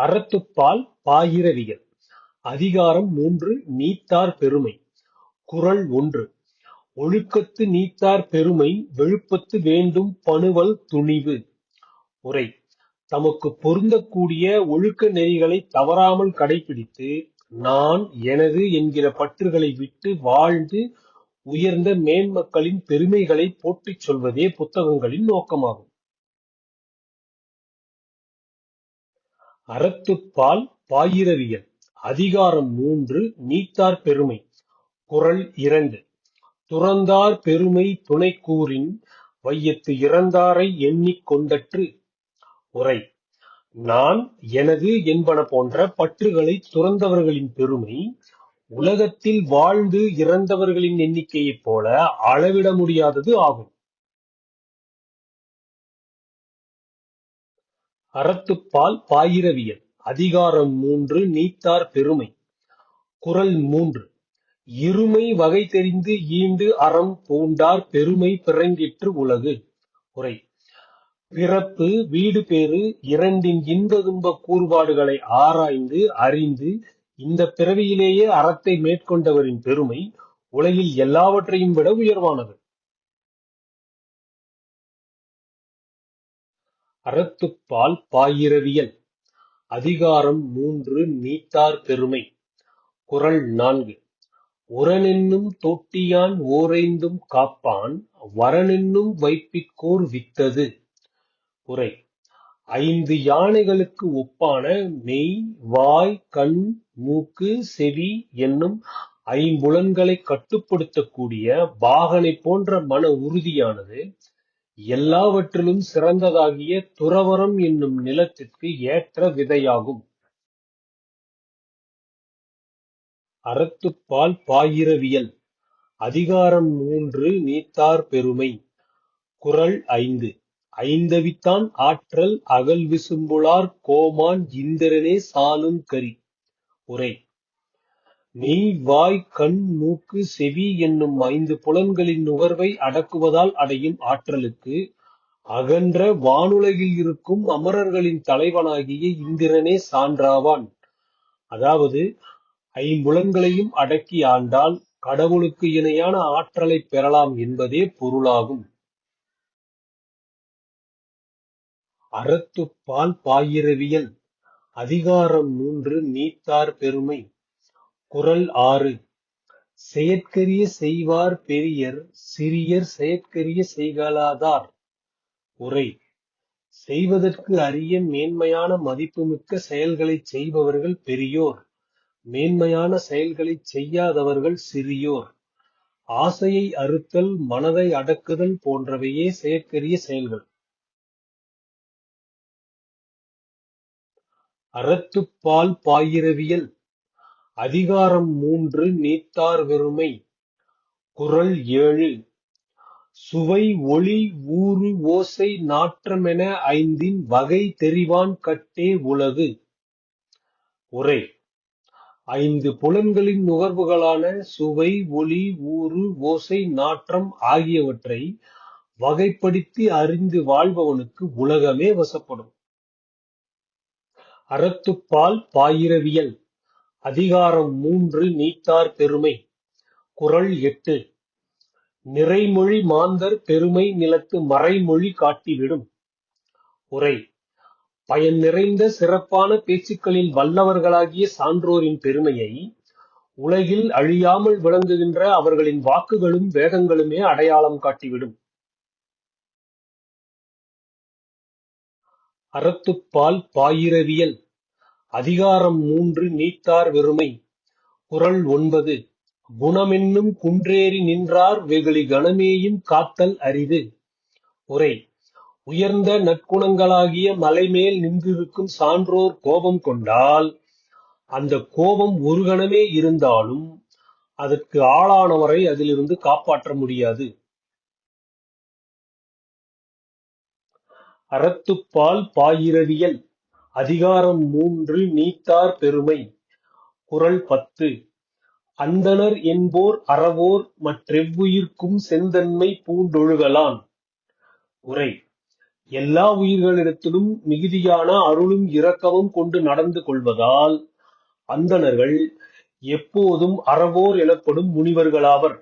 அறத்துப்பால் பாயிரவியல் அதிகாரம் 3 நீத்தார் பெருமை. குறள் 1. ஒழுக்கத்து நீத்தார் பெருமை வெழுப்பத்து வேண்டும் பணுவல் துணிவு. உரை: தமக்குப் பொருந்தக்கூடிய ஒழுக்க நெறிகளைத் தவறாமல் கடைப்பிடித்து, நான், எனது என்கிற பற்றுகளை விட்டு வாழ்ந்து உயர்ந்த மேன்மக்களின் பெருமைகளைப் போற்றிச் சொல்வதே புத்தகங்களின் நோக்கமாகும். அறத்துப்பால் பாயிரவியல் அதிகாரம் 3 நீத்தார் பெருமை. குறள் 2. துறந்தார் பெருமை துணைக்கூறின் வையத்து இறந்தாரை எண்ணிக் கொண்டற்று. உரை: நான், எனது என்பன போன்ற பற்றுகளைத் துறந்தவர்களின் பெருமை உலகத்தில் வாழ்ந்து இறந்தவர்களின் எண்ணிக்கையைப் போல அளவிட முடியாதது ஆகும். அறத்துப்பால் பாயிரவியல் அதிகாரம் 3 நீத்தார் பெருமை. குறள் 3. இருமை வகை தெரிந்து ஈண்டு அறம் பூண்டார் பெருமை பிறங்கிற்று உலகு. உரை: பிறப்பு, வீடு பேறு இரண்டின் இன்ப துன்ப கூறுபாடுகளை ஆராய்ந்து அறிந்து இந்தப் பிறவியிலேயே அறத்தை மேற்கொண்டவரின் பெருமை உலகில் எல்லாவற்றையும் விட உயர்வானது. அறத்துப்பால் பாயிரவியல் அதிகாரம் 3 நீத்தார் பெருமை. குறள் 4. உரனென்னும் தொட்டியான் ஓரைந்தும் காப்பான் வரனென்னும் வைப்பிற்கோர் வித்தது. உரை: 5 யானைகளுக்கு ஒப்பான மெய், வாய், கண், மூக்கு, செவி என்னும் ஐம்புலன்களைக் கட்டுப்படுத்தக்கூடிய பாகனைப் போன்ற மன உறுதியானது எல்லாவற்றிலும் சிறந்ததாகிய துறவறம் என்னும் நிலத்திற்கு ஏற்ற விதையாகும். அறத்துப்பால் பாயிரவியல் அதிகாரம் 3 நீத்தார் பெருமை. குறள் 5. ஐந்தவித்தான் ஆற்றல் அகல் விசும்புளார் கோமான் இந்திரனே சாலுங் கரி. உரை: மெய், வாய், கண், மூக்கு, செவி என்னும் 5 புலன்களின் நுகர்வை அடக்குவதால் அடையும் ஆற்றலுக்கு அகன்ற வானுலகில் இருக்கும் அமரர்களின் தலைவனாகிய இந்திரனே சான்றாவான். அதாவது, ஐம்புலன்களையும் அடக்கி ஆண்டால் கடவுளுக்கு இணையான ஆற்றலைப் பெறலாம் என்பதே பொருளாகும். அறத்துப்பால் பாயிரவியல் அதிகாரம் 3 நீத்தார் பெருமை. குறள் 6. செயற்கரிய செய்வார் பெரியர் சிறியர் செயற்கரிய செய்கலாதார். உரை: செய்வதற்கு அரிய மேன்மையான மதிப்புமிக்க செயல்களைச் செய்பவர்கள் பெரியோர், மேன்மையான செயல்களைச் செய்யாதவர்கள் சிறியோர். ஆசையை அறுத்தல், மனதை அடக்குதல் போன்றவையே செயற்கரிய செயல்கள். அறத்துப்பால் பாயிரவியல் அதிகாரம் 3 நீத்தார் பெருமை. குறள் 7. சுவை, ஒளி, ஊறு, ஓசை, நாற்றமென 5 வகை தெரிவான் கட்டே உலகு. உரை: 5 புலன்களின் நுகர்வுகளான சுவை, ஒளி, ஊறு, ஓசை, நாற்றம் ஆகியவற்றை வகைப்படுத்தி அறிந்து வாழ்பவனுக்கு உலகமே வசப்படும். அறத்துப்பால் பாயிரவியல் அதிகாரம் 3 நீத்தார் பெருமை. குறள் 8. நிறைமொழி மாந்தர் பெருமை நிலத்து மறைமொழி காட்டிவிடும். உரை: பயன் நிறைந்த சிறப்பான பேச்சுக்களில் வல்லவர்களாகிய சான்றோரின் பெருமையை உலகில் அழியாமல் விளங்குகின்ற அவர்களின் வாக்குகளும் வேதங்களுமே அடையாளம் காட்டிவிடும். அறத்துப்பால் பாயிரவியல் அதிகாரம் 3 நீத்தார் பெருமை. குறள் 9. குணமென்னும் குன்றேறி நின்றார் வெகுளி கணமேயும் காத்தல் அரிது. உரை: உயர்ந்த நற்குணங்களாகிய மலைமேல் நின்றிருக்கும் சான்றோர் கோபம் கொண்டால் அந்த கோபம் ஒரு கணமே இருந்தாலும் அதற்கு ஆளானவரை அதிலிருந்து காப்பாற்ற முடியாது. அறத்துப்பால் பாயிரவியல் அதிகாரம் 3 நீத்தார் பெருமை. குறள் 10. அந்தணர் என்போர் அறவோர் மற்றெவ்வுயிர்க்கும் செந்தன்மை பூண்டொழுகலான். உரை: எல்லா உயிர்களிடத்திலும் மிகுதியான அருளும் இரக்கமும் கொண்டு நடந்து கொள்வதால் அந்தணர்கள் எப்போதும் அறவோர் எனப்படும் முனிவர்களாவர்.